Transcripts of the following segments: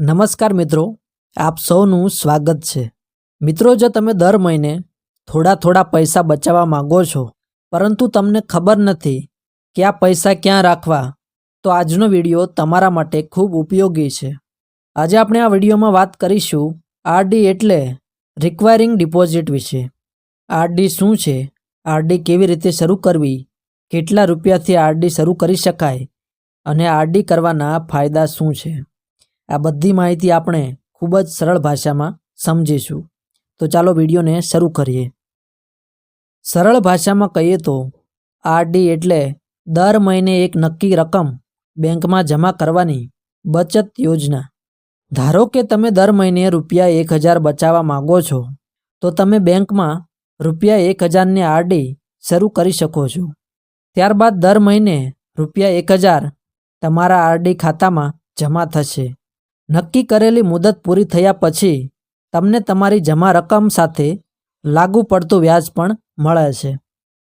નમસ્કાર મિત્રો, આપ સૌનું સ્વાગત છે। મિત્રો, જો તમે દર મહિને થોડા પૈસા બચાવવા માંગો છો પરંતુ તમને ખબર નથી કે આ પૈસા ક્યાં રાખવા, તો આજનો વિડીયો તમારા માટે ખૂબ ઉપયોગી છે। આજે આપણે આ વિડીયોમાં વાત કરીશું આરડી એટલે રિક્વાયરિંગ ડિપોઝિટ વિશે। આરડી શું છે, આરડી કેવી રીતે શરૂ કરવી, કેટલા રૂપિયાથી આરડી શરૂ કરી શકાય અને આરડી કરવાના ફાયદા શું છે, આ બધી માહિતી આપણે ખૂબ જ સરળ ભાષામાં સમજીશું। તો ચાલો વિડીયોને શરૂ કરીએ। સરળ ભાષામાં કહીએ તો આરડી એટલે દર મહિને એક નક્કી રકમ બેંકમાં જમા કરવાની બચત યોજના। ધારો કે તમે દર મહિને ₹1000 બચાવવા માંગો છો, તો તમે બેંકમાં ₹1000ની આરડી શરૂ કરી શકો છો। ત્યારબાદ દર મહિને ₹1000 તમારા આરડી ખાતામાં જમા થશે। નક્કી કરેલી મુદત પૂરી થયા પછી તમને તમારી જમા રકમ સાથે લાગુ પડતું વ્યાજ પણ મળે છે।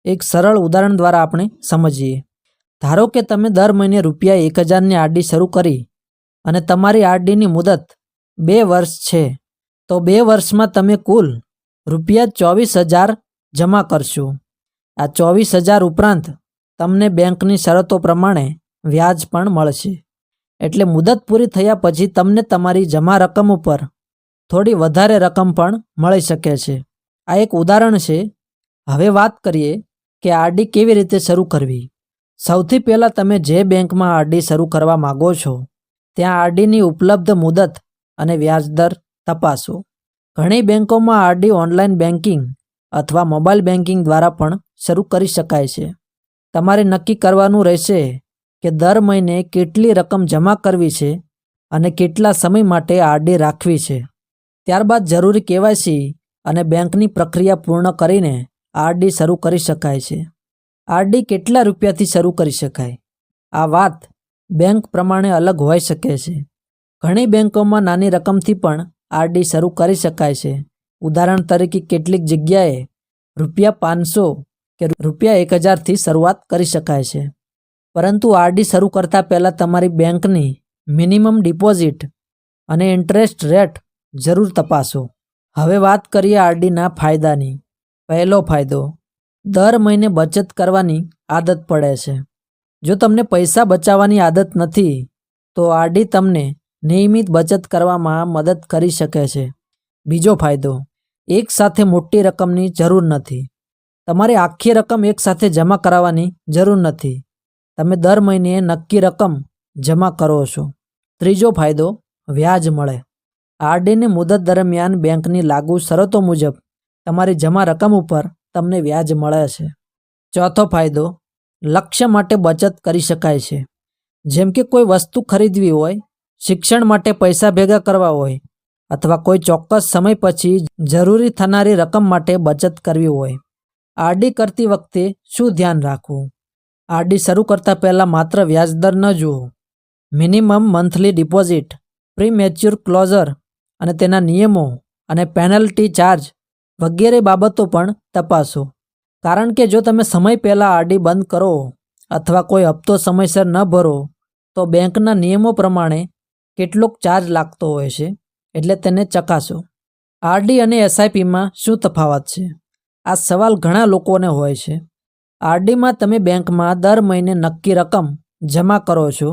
એક સરળ ઉદાહરણ દ્વારા આપણે સમજીએ। ધારો કે તમે દર મહિને ₹1000ની આરડી શરૂ કરી અને તમારી આરડીની મુદત 2 વર્ષ છે, તો 2 વર્ષમાં તમે કુલ ₹24,000 જમા કરશો। આ 24,000 ઉપરાંત તમને બેંકની શરતો પ્રમાણે વ્યાજ પણ મળશે। એટલે મુદત પૂરી થયા પછી તમને તમારી જમા રકમ ઉપર થોડી વધારે રકમ પણ મળી શકે છે। આ એક ઉદાહરણ છે। હવે વાત કરીએ કે આરડી કેવી રીતે શરૂ કરવી। સૌથી પહેલાં તમે જે બેંકમાં આરડી શરૂ કરવા માગો છો ત્યાં આરડીની ઉપલબ્ધ મુદત અને વ્યાજદર તપાસો। ઘણી બેંકોમાં આરડી ઓનલાઈન બેન્કિંગ અથવા મોબાઈલ બેન્કિંગ દ્વારા પણ શરૂ કરી શકાય છે। તમારે નક્કી કરવાનું રહેશે કે દર મહિને કેટલી રકમ જમા કરવી છે અને કેટલા સમય માટે આરડી રાખવી છે। ત્યારબાદ જરૂરી કેવાયસી અને બેંકની પ્રક્રિયા પૂર્ણ કરીને આરડી શરૂ કરી શકાય છે। આરડી કેટલા રૂપિયાથી શરૂ કરી શકાય, આ વાત બેંક પ્રમાણે અલગ હોઈ શકે છે। ઘણી બેંકોમાં નાની રકમથી પણ આરડી શરૂ કરી શકાય છે। ઉદાહરણ તરીકે કેટલીક જગ્યાએ ₹500 કે ₹1000થી શરૂઆત કરી શકાય છે। પરંતુ આરડી શરૂ કરતાં પહેલાં તમારી બેંકની મિનિમમ ડિપોઝિટ અને ઇન્ટરેસ્ટ રેટ જરૂર તપાસો। હવે વાત કરીએ આરડીના ફાયદાની। પહેલો ફાયદો, દર મહિને બચત કરવાની આદત પડે છે। જો તમને પૈસા બચાવવાની આદત નથી, તો આરડી તમને નિયમિત બચત કરવામાં મદદ કરી શકે છે। બીજો ફાયદો, એક સાથે મોટી રકમની જરૂર નથી। તમારે આખી રકમ એકસાથે જમા કરાવવાની જરૂર નથી। તમે દર મહિને નક્કી રકમ જમા કરો છો। ત્રીજો ફાયદો, વ્યાજ મળે। આરડીની મુદત દરમિયાન બેંકની લાગુ શરતો મુજબ તમારી જમા રકમ ઉપર તમને વ્યાજ મળે છે। ચોથો ફાયદો, લક્ષ્ય માટે બચત કરી શકાય છે। જેમ કે કોઈ વસ્તુ ખરીદવી હોય, શિક્ષણ માટે પૈસા ભેગા કરવા હોય અથવા કોઈ ચોક્કસ સમય પછી જરૂરી થનારી રકમ માટે બચત કરવી હોય। આરડી કરતી વખતે શું ધ્યાન રાખવું? આરડી શરૂ કરતાં પહેલાં માત્ર વ્યાજદર ન જુઓ, minimum monthly deposit, pre mature closure અને તેના નિયમો અને પેનલ્ટી ચાર્જ વગેરે બાબતો પણ તપાસો। કારણ કે જો તમે સમય પહેલાં આરડી બંધ કરો અથવા કોઈ હપ્તો સમયસર ન ભરો, તો બેંકના નિયમો પ્રમાણે કેટલોક ચાર્જ લાગતો હોય છે, એટલે તેને ચકાસો। આરડી અને એસઆઈપીમાં શું તફાવત છે? આ સવાલ ઘણા લોકોને હોય છે। આરડીમાં તમે બેંકમાં દર મહિને નક્કી રકમ જમા કરો છો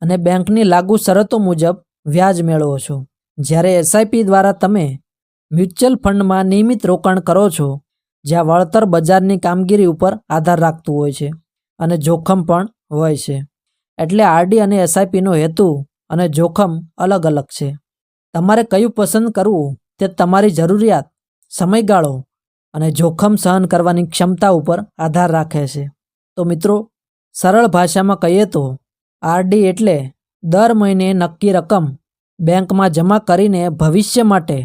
અને બેંકની લાગુ શરતો મુજબ વ્યાજ મેળવો છો। જ્યારે એસઆઈપી દ્વારા તમે મ્યુચ્યુઅલ ફંડમાં નિયમિત રોકાણ કરો છો, જ્યાં વળતર બજારની કામગીરી ઉપર આધાર રાખતું હોય છે અને જોખમ પણ હોય છે। એટલે આરડી અને એસઆઈપીનો હેતુ અને જોખમ અલગ અલગ છે। તમારે કયું પસંદ કરવું તે તમારી જરૂરિયાત, સમયગાળો અને જોખમ સહન કરવાની ક્ષમતા ઉપર આધાર રાખે છે। તો મિત્રો, સરળ ભાષામાં કહીએ તો આરડી એટલે દર મહિને નક્કી રકમ બેંકમાં જમા કરીને ભવિષ્ય માટે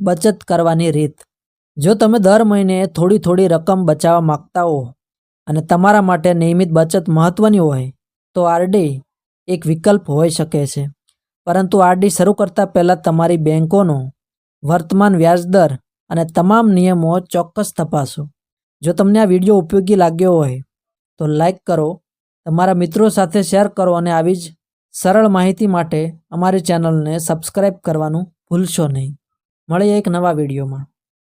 બચત કરવાની રીત। જો તમે દર મહિને થોડી રકમ બચાવવા માંગતા હો અને તમારા માટે નિયમિત બચત મહત્ત્વની હોય, તો આરડી એક વિકલ્પ હોઈ શકે છે। પરંતુ આરડી શરૂ કરતાં પહેલાં તમારી બેંકોનો વર્તમાન વ્યાજદર અને તમામ નિયમો ચોક્કસ તપાસો। જો તમને આ વિડીયો ઉપયોગી લાગ્યો હોય તો લાઈક કરો, તમારા મિત્રો સાથે શેર કરો અને આવી જ સરળ માહિતી માટે અમારી ચેનલને સબસ્ક્રાઇબ કરવાનું ભૂલશો નહીં. મળીએ એક નવા વિડીયોમાં.